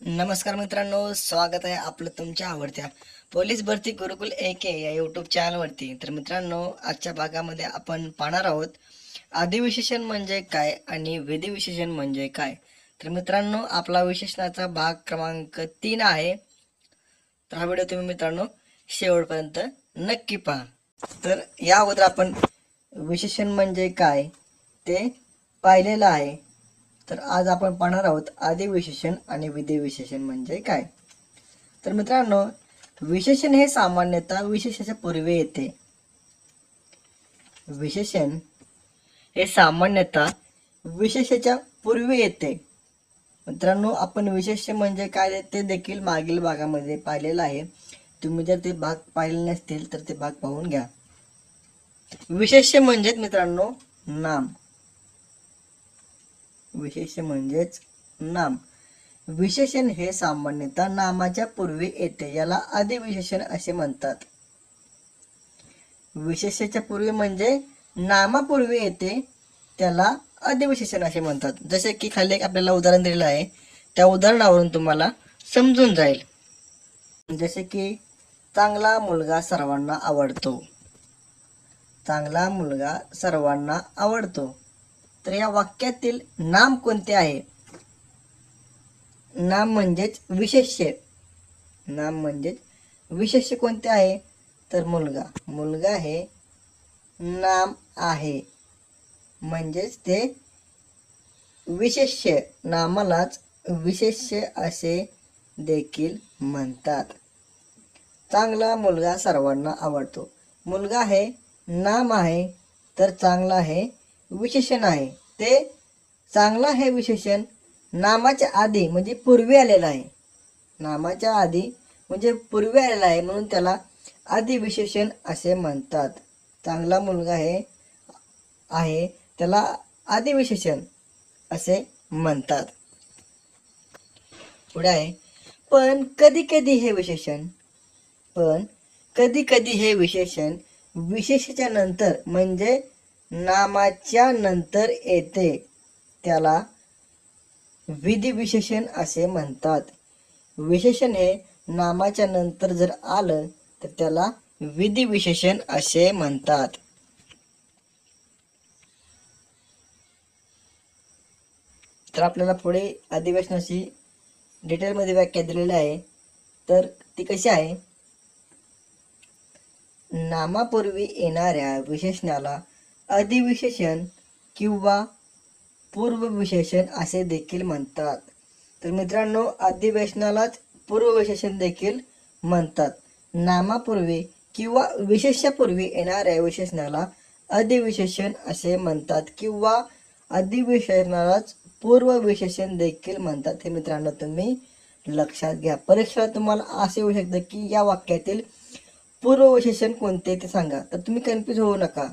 नमस्कार मित्रांनो, स्वागत आहे आपलं तुमच्या आवडत्या पोलीस भरती गुरुकुल AK या यूट्यूब चॅनलवरती. तर मित्रांनो, आजच्या भागामध्ये आपण पाहणार आहोत अधिविशेषण म्हणजे काय आणि विधिविशेषण म्हणजे काय. तर मित्रांनो, आपला विशेषणाचा भाग क्रमांक 3 आहे. तर हा व्हिडिओ तुम्ही मित्रांनो शेवटपर्यंत नक्की पहा. तर या अगोदर आपण विशेषण म्हणजे काय ते पाहिलेलं आहे. तर आज आपण पाहणार आहोत अधिविशेषण आणि विधिविशेषण म्हणजे काय. तर मित्रांनो, विशेषण हे सामान्यतः विशेषाच्या पूर्वी येते. विशेषण हे सामान्यतः विशेषाच्या पूर्वी येते. मित्रांनो, आपण विशेष म्हणजे काय ते देखील मागील भागामध्ये पाहिलेलं आहे. तुम्ही जर ते भाग पाहिले नसतील तर ते भाग पाहून घ्या. विशेष म्हणजेच मित्रांनो नाम. विशेष म्हणजेच नाम. विशेषण हे सामान्यतः नामाच्या पूर्वी येते, याला अधिविशेषण असे म्हणतात. विशेषाच्या पूर्वी म्हणजे नामापूर्वी येते, त्याला अधिविशेषण असे म्हणतात. जसे की खाली एक आपल्याला उदाहरण दिलेलं आहे, त्या उदाहरणावरून तुम्हाला समजून जाईल. जसे की चांगला मुलगा सर्वांना आवडतो. चांगला मुलगा सर्वांना आवडतो. तर या वाक्यातील नाम कोणते आहे? नाम म्हणजेच विशेष्य. नाम म्हणजेच विशेष्य कोणते आहे? तर मुलगा. मुलगा हे नाम आहे, म्हणजेच ते विशेष्य. नामालाच विशेष्य असे देखील म्हणतात. चांगला मुलगा सर्वांना आवडतो. मुलगा हे नाम आहे, तर चांगला हे विशेषण आहे. ते चांगला हे विशेषण नामाच्या आधी म्हणजे पूर्वी आलेलं आहे. नामाच्या आधी म्हणजे पूर्वी आलेला आहे, म्हणून त्याला अधिविशेषण असे म्हणतात. चांगला मुलगा हे आहे, त्याला अधिविशेषण असे म्हणतात. पुढे आहे पण कधी कधी हे विशेषण विशेषाच्या नंतर म्हणजे नामाच्या नंतर येते, त्याला विधिविशेषण असे म्हणतात. विशेषण हे नामाच्या नंतर जर आलं तर त्याला विधिविशेषण असे म्हणतात. तर आपल्याला पुढे अधिवेशनाची डिटेलमध्ये व्याख्या दिलेली आहे. तर ती कशी आहे? नामापूर्वी येणाऱ्या विशेषणाला अधिविशेषण किंवा पूर्वविशेषण असे देखील म्हणतात. तर मित्रांनो, अधिविशेषणालाच पूर्वविशेषण देखील म्हणतात. नामापूर्वी किंवा विशेषापूर्वी येणाऱ्या विशेषणाला अधिविशेषण असे म्हणतात किंवा अधिविशेषणालाच पूर्वविशेषण देखील म्हणतात. हे मित्रांनो तुम्ही लक्षात घ्या. परीक्षेला तुम्हाला असे येऊ शकते की या वाक्यातील पूर्वविशेषण कोणते ते सांगा. तर तुम्ही कन्फ्यूज होऊ नका.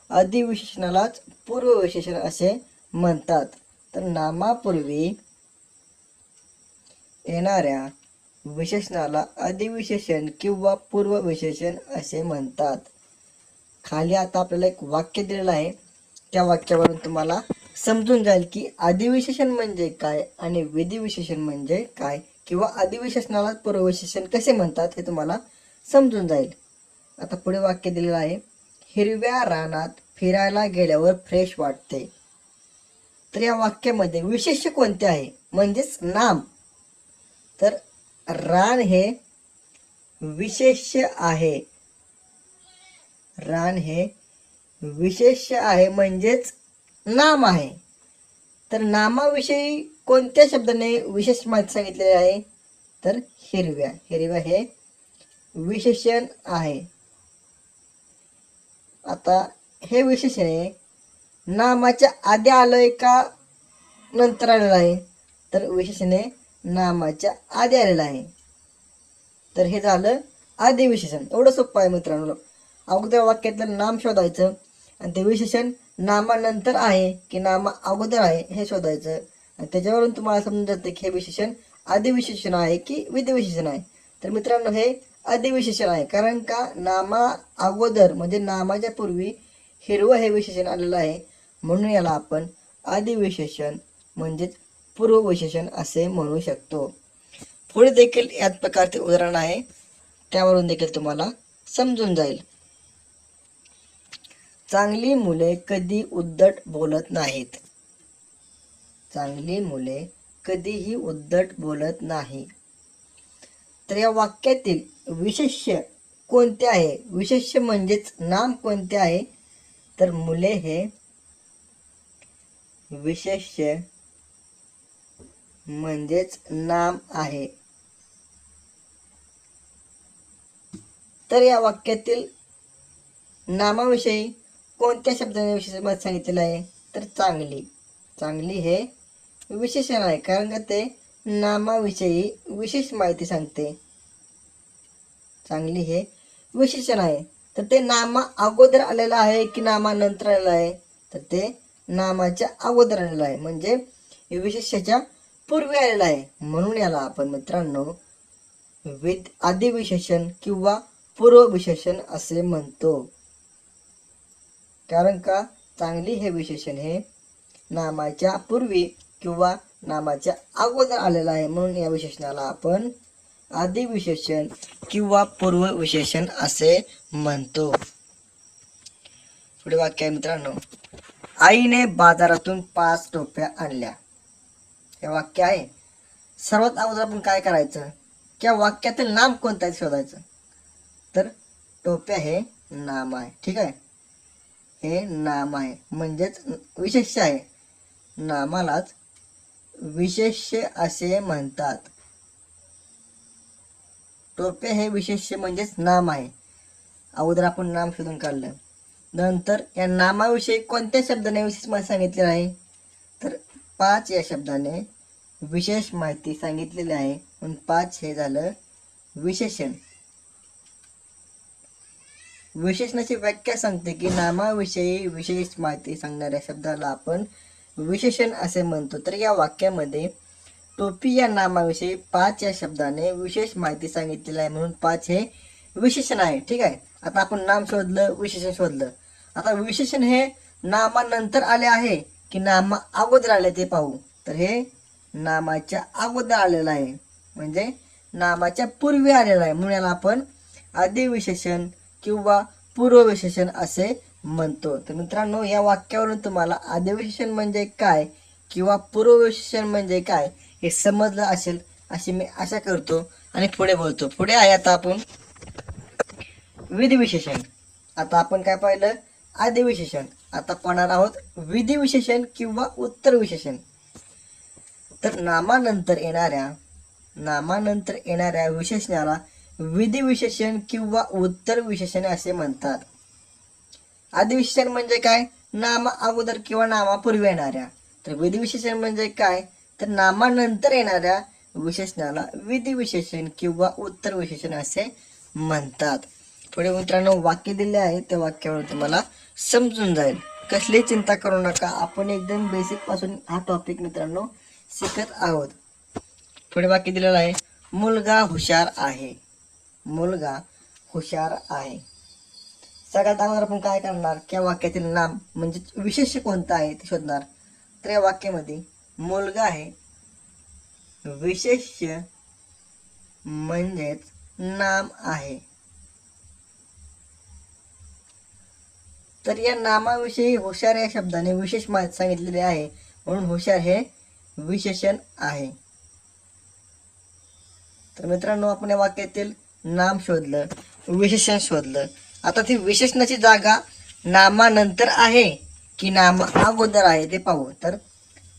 अधिविशेषणालाच पूर्वविशेषण असे म्हणतात. तर नामापूर्वी येणाऱ्या विशेषणाला अधिविशेषण किंवा पूर्वविशेषण असे म्हणतात. खाली आता आपल्याला एक वाक्य दिलेलं आहे, त्या वाक्यावरून तुम्हाला समजून जाईल की अधिविशेषण म्हणजे काय आणि विधिविशेषण म्हणजे काय, किंवा अधिविशेषणाला पूर्वविशेषण कसे म्हणतात हे तुम्हाला समजून जाईल. आता पुढे वाक्य दिलेलं आहे, हिरव्या रानात फिरायला गेल्यावर फ्रेश वाटते. तर या वाक्यामध्ये विशेष्य कोणते आहे म्हणजेच नाम. तर रान हे विशेष्य आहे. रान हे विशेष्य आहे म्हणजेच नाम आहे. तर नामाविषयी कोणत्या शब्दाने विशेष माहिती सांगितलेली आहे? तर हिरव्या. हिरव्या हे विशेषण आहे. आता हे विशेषण नामाच्या आधी आलंय का नंतर आलेलं आहे? तर विशेषण नामाच्या आधी आलेलं आहे. तर हे झालं अधिविशेषण. एवढं सोपं आहे मित्रांनो. अगोदर वाक्यातलं नाम शोधायचं आणि ते विशेषण नामानंतर आहे की नामा अगोदर आहे हे शोधायचं, आणि त्याच्यावरून तुम्हाला समजून जाते की हे विशेषण अधिविशेषण आहे की विधिविशेषण आहे. तर मित्रांनो, हे अधिविशेषण आहे, कारण का नामा अगोदर म्हणजे नामाच्या पूर्वी हिरवं हे विशेषण आलेलं आहे, म्हणून याला आपण अधिविशेषण म्हणजेच पूर्वविशेषण असे म्हणू शकतो. पुढे देखील याच प्रकारचे उदाहरण आहे, त्यावरून देखील तुम्हाला समजून जाईल. चांगली मुले कधी उद्धट बोलत नाहीत. चांगली मुले कधीही उद्धट बोलत नाही. तर या वाक्यातील विशेष्य कोणते आहे? विशेष्य म्हणजेच नाम कोणते आहे? तर मुले हे विशेष्य म्हणजेच नाम आहे. तर या वाक्यातील नामाविषयी कोणत्या शब्दाने विशेषण सांगितलेलं आहे? तर चांगली. चांगली हे विशेषण आहे, कारण का ते नामाविषयी विशेष माहिती सांगते. चांगली हे विशेषण आहे. तर ते नामा अगोदर आलेलं आहे की नामानंतर आलेलं आहे? तर ते नामाच्या अगोदर आलेलं आहे, म्हणजे विशेषाच्या पूर्वी आलेलं आहे. म्हणून याला आपण मित्रांनो आदिविशेषण किंवा पूर्वविशेषण असे म्हणतो. कारण का चांगली हे विशेषण हे नामाच्या पूर्वी किंवा नामाच्या अगोदर आलेलं आहे, म्हणून या विशेषणाला आपण आदिविशेषण किंवा पूर्वविशेषण असे म्हणतो. पुढे वाक्य आहे मित्रांनो, आईने बाजारातून 5 टोप्या आणल्या. हे वाक्य आहे. सर्वात अगोदर आपण काय करायचं? त्या वाक्यातील नाम कोणतं आहे शोधायचं. तर टोप्या हे नाम आहे. ठीक आहे, हे नाम आहे म्हणजेच विशेष्य आहे. नामालाच विशेष्य असे म्हणतात. टोप्या हे विशेष्य म्हणजेच नाम आहे. अगोदर आपण नाम शोधून काढलं. नंतर या नामाविषयी कोणत्या शब्दाने विशेष माहिती सांगितलेली आहे? तर 5 या शब्दाने विशेष माहिती सांगितलेली आहे, म्हणून 5 हे झालं विशेषण. विशेषणाची व्याख्या सांगते की नामाविषयी विशेष माहिती सांगणाऱ्या शब्दाला आपण विशेषण असे म्हणतो. तर या वाक्यामध्ये टोपी या नामाविषयी 5 या शब्दाने विशेष माहिती सांगितलेली आहे, म्हणून 5 हे विशेषण आहे. ठीक आहे, आता आपण नाम शोधलं, विशेषण शोधलं. आता विशेषण हे नामानंतर आले आहे की नामा अगोदर आले ते पाहू. तर हे नामाच्या अगोदर आलेलं आहे, म्हणजे नामाच्या पूर्वी आलेलं आहे, म्हणून याला आपण आदिविशेषण किंवा पूर्वविशेषण असे म्हणतो. तर मित्रांनो, या वाक्यावरून तुम्हाला आदिविशेषण म्हणजे काय किंवा पूर्वविशेषण म्हणजे काय हे समजलं असेल अशी मी आशा करतो आणि पुढे बोलतो. पुढे आहे आता आपण विधिविशेषण. आता आपण काय पाहिलं? आदिविशेषण. आता पाहणार आहोत विधिविशेषण किंवा उत्तर विशेषण. तर नामानंतर येणाऱ्या विशेषणाला विधिविशेषण किंवा उत्तर विशेषण असे म्हणतात. आदिविशेषण म्हणजे काय? नामा अगोदर किंवा नामापूर्वी येणाऱ्या. तर विधिविशेषण म्हणजे काय? तर नामानंतर येणाऱ्या विशेषणाला विधिविशेषण किंवा उत्तर विशेषण असे म्हणतात. पुढे मित्रांनो वाक्य दिले आहे, त्या वाक्यावर तुम्हाला समजून जाईल. कसली चिंता करू नका, आपण एकदम बेसिक पासून हा टॉपिक मित्रांनो शिकत आहोत. पुढे वाक्य दिलेलं आहे, मुलगा हुशार आहे. मुलगा हुशार आहे. सगळ्यात अगोदर आपण काय करणार? त्या वाक्यातील नाम म्हणजे विशेष कोणतं आहे ते शोधणार. तर या वाक्यामध्ये मुलगा आहे विशेष्य म्हणजेच नाम आहे. तर या नामाविषयी हुशार या शब्दाने विशेष माहिती सांगितलेली आहे, म्हणून हुशार हे विशेषण आहे. तर मित्रांनो, आपण या वाक्यातील नाम शोधलं, विशेषण शोधलं. आता ती विशेषणाची जागा नामानंतर आहे की नामा अगोदर आहे ते पाहू. तर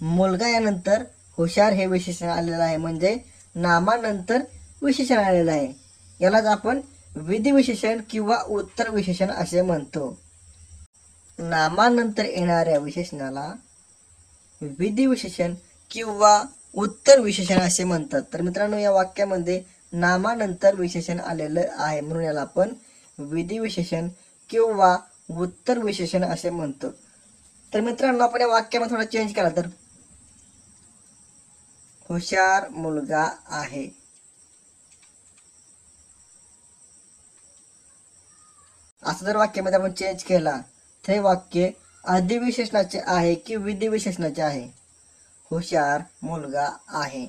मुलगा यानंतर हुशार हे विशेषण आलेलं आहे, म्हणजे नामानंतर विशेषण आलेलं आहे. यालाच आपण विधिविशेषण किंवा उत्तर विशेषण असे म्हणतो. नामानंतर येणाऱ्या विशेषणाला विधिविशेषण किंवा उत्तर विशेषण असे म्हणतात. तर मित्रांनो, या वाक्यामध्ये नामानंतर विशेषण आलेलं आहे, म्हणून याला आपण विधिविशेषण किंवा उत्तर विशेषण असे म्हणतो. तर मित्रांनो, आपण या वाक्यामध्ये थोडा चेंज केला तर हुशार मुलगा आहे. असं जर वाक्यामध्ये आपण चेंज केला तर हे वाक्य आदिविशेषणाचे आहे की विधिविशेषणाचे आहे? हुशार मुलगा आहे.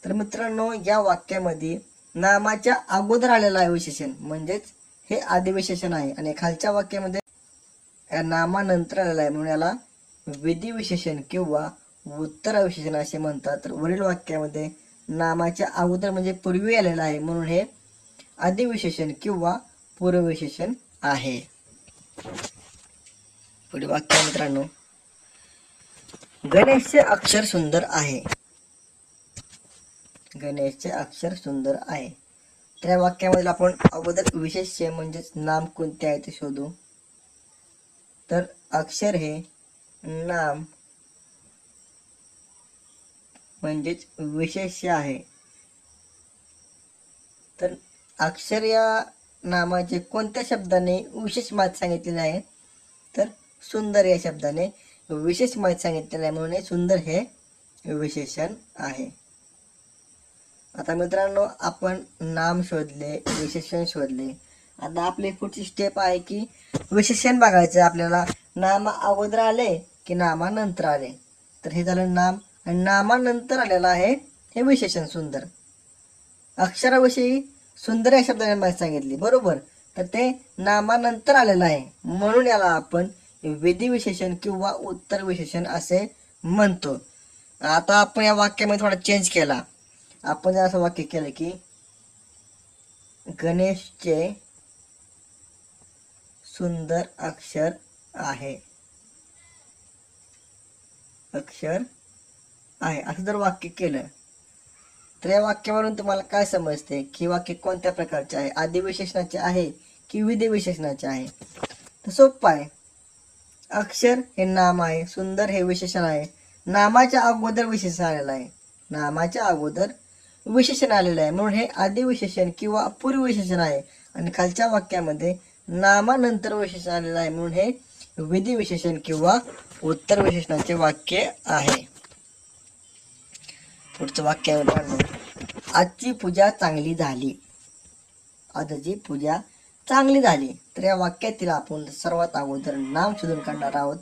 तर मित्रांनो, या वाक्यामध्ये नामाच्या अगोदर आलेलं आहे विशेषण, म्हणजेच हे आदिविशेषण आहे, आणि खालच्या वाक्यामध्ये नामानंतर आलेलं आहे, म्हणून याला विधिविशेषण किंवा उत्तरविशेषण असे म्हणतात. तर वरील वाक्यामध्ये नामाच्या अगोदर म्हणजे पूर्वी आलेलं आहे, म्हणून हे आदिविशेषण किंवा पूर्वविशेषण आहे. पुढे वाक्य मित्रांनो, गणेशचे अक्षर सुंदर आहे. गणेशचे अक्षर सुंदर आहे. त्या वाक्यामध्ये आपण अगोदर विशेष्य म्हणजेच नाम कोणते आहे ते शोधू. तर अक्षर हे नाम म्हणजेच विशेष्य आहे. तर अक्षर या नामाचे कोणत्या शब्दाने विशेष माहिती सांगितलेली आहे, तर सुंदर या शब्दाने विशेष माहिती सांगितलेली आहे, म्हणून सुंदर हे विशेषण आहे. आता मित्रांनो, आपण नाम शोधले, विशेषण शोधले. आता आपली पुढची स्टेप आहे की विशेषण बघायचं आपल्याला. नाम अगोदर आले की नामानंतर आले. तर हे झालं नाम, आणि नामानंतर आलेलं आहे हे विशेषण सुंदर. अक्षराविषयी सुंदर या शब्दाने माहिती सांगितली, बरोबर. तर ते नामानंतर आलेलं आहे, म्हणून याला आपण विधिविशेषण किंवा उत्तर विशेषण असे म्हणतो. आता आपण या वाक्यामध्ये थोडा चेंज केला. आपण जर असं वाक्य केलं की गणेशचे सुंदर अक्षर आहे, अक्षर आहे, असं जर वाक्य केलं तर या वाक्यावरून तुम्हाला काय समजते की वाक्य कोणत्या प्रकारचे आहे, आदिविशेषणाचे आहे की विधिविशेषणाचे आहे. तर सोपं आहे. अक्षर हे नाम आहे, सुंदर हे विशेषण आहे. नामाच्या अगोदर विशेषण आलेलं आहे, नामाच्या अगोदर विशेषण आलेलं आहे, म्हणून हे आदिविशेषण किंवा पूर्वविशेषण आहे. आणि खालच्या वाक्यामध्ये नामानंतर विशेषण आलेलं आहे, म्हणून हे विधिविशेषण किंवा उत्तर विशेषणाचे वाक्य आहे. पुढचं वाक्य आहे मित्रांनो, आजची पूजा चांगली झाली. आजची पूजा चांगली झाली. तर या वाक्यातील आपण सर्वात अगोदर नाम शोधून काढणार आहोत.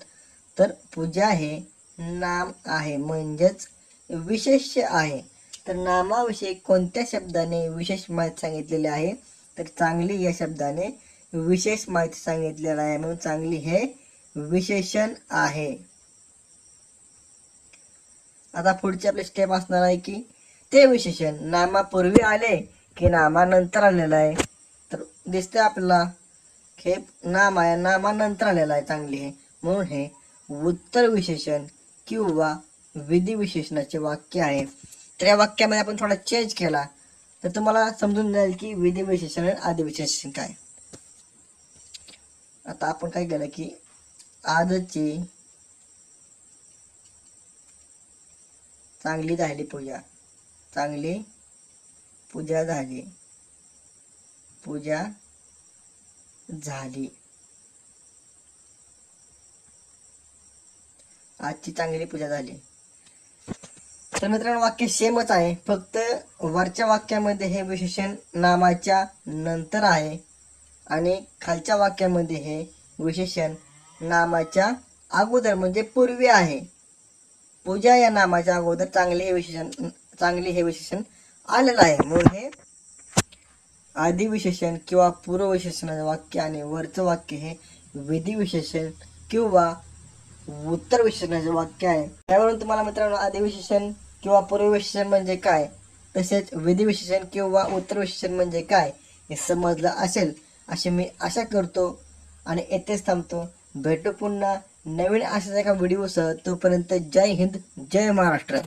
तर पूजा हे नाम आहे, म्हणजेच विशेष्य आहे. तर नामाविषयी कोणत्या शब्दाने विशेष माहिती सांगितलेली आहे, तर चांगली या शब्दाने विशेष माहिती सांगितलेला आहे, म्हणून चांगली हे विशेषण आहे. आता पुढची आपली स्टेप असणार आहे की ते विशेषण नामापूर्वी आले की नामानंतर आलेलं आहे. तर दिसते आपल्याला हे नाम आहे, नामानंतर आलेलं आहे चांगली हे, म्हणून हे उत्तर विशेषण किंवा विधिविशेषणाचे वाक्य आहे. तर या वाक्यामध्ये आपण थोडा चेंज केला तर तुम्हाला समजून जाईल की विधिविशेषण आणि आदिविशेषण काय. आता आपण काय केलं की आजची चांगली झाली पूजा, चांगली पूजा झाली, पूजा झाली, आजची चांगली पूजा झाली. तर मित्रांनो, वाक्य सेमच आहे, फक्त वरच्या वाक्यामध्ये हे विशेषण नामाच्या नंतर आहे आणि खालच्या वाक्यामध्ये हे विशेषण नामाच्या अगोदर म्हणजे पूर्वी आहे. पूजा या नामाच्या अगोदर चांगली हे विशेषण आलेलं आहे, म्हणून हे आदिविशेषण किंवा पूर्वविशेषणाचे वाक्य आणि वरचं वाक्य हे विधिविशेषण किंवा उत्तर विशेषणाचे वाक्य आहे. त्यावरून तुम्हाला मित्रांनो आदिविशेषण किंवा पूर्वविशेषण म्हणजे काय, तसेच विधिविशेषण किंवा उत्तर विशेषण म्हणजे काय हे समजलं असेल अशी मी आशा करतो आणि येथेच थांबतो. भेटू पुन्हा नवीन अशाच एका व्हिडिओसह. तोपर्यंत जय हिंद, जय महाराष्ट्र.